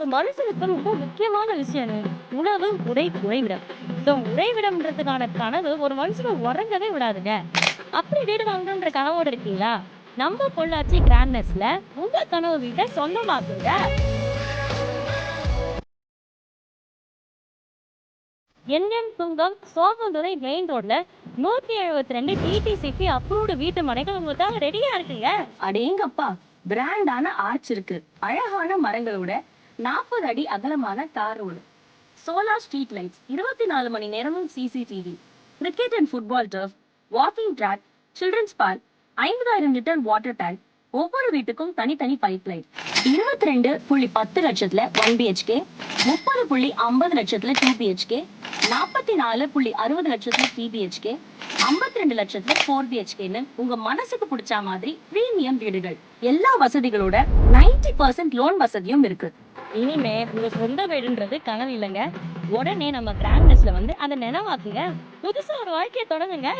ஒரு மனுஷனுக்கு ரொம்ப முக்கியமான விஷயம் உணவு, உடை, உறைவிடம். இந்த உறைவிடம்ன்றதுக்கான கனவு ஒரு மனுஷனை உறங்கவே விடாதுங்க. அப்படி வீடு வாங்கணுன்ற கனவோட இருக்கீங்களா? நம்ம பொள்ளாச்சி கிராண்ட்னஸ்ல உங்க கனவு வீட்டை சொந்தமாக்குங்க. என்எம் சுங்கம் சோகந்துறை மெயின் ரோட்ல 172 டிடிசிபி அப்ரூவ்டு வீட்டு மனைகள் உங்களுக்கு ரெடியா இருக்குங்க. அடேங்கப்பா, பிராண்டான ஆர்ச் இருக்கு, அழகான மரங்களோட 40 அடி அகலமான தார் ரோடு, சோலார் ஸ்ட்ரீட் லைட்ஸ், 24 மணி நேரமும் CCTV, cricket and football turf, walking track, children's park, 50,000 litre water tank, ஒவ்வொரு வீட்டுக்கும் தனித்தனி பைப் லைன். 22.10 லட்சத்துல 1 பிஹெச்கே, 30.50 லட்சத்துல 2 பிஹெச்கே, 44.60 லட்சத்துல 3 பிஹெச்கே, 52 லட்சத்துல 4 பிஹெச்கேன்னு உங்க மனசுக்கு பிடிச்ச மாதிரி பிரீமியம் வீடுகள். எல்லா வசதிகளோட 90% லோன் வசதியும் இருக்கு. இனிமே உங்க சொந்த வீடுன்றது கனவு இல்லைங்க. உடனே நம்ம கிராண்ட்னஸ்ல வந்து அதை நினைவாக்குங்க. புதுசா ஒரு வாழ்க்கையை தொடங்குங்க.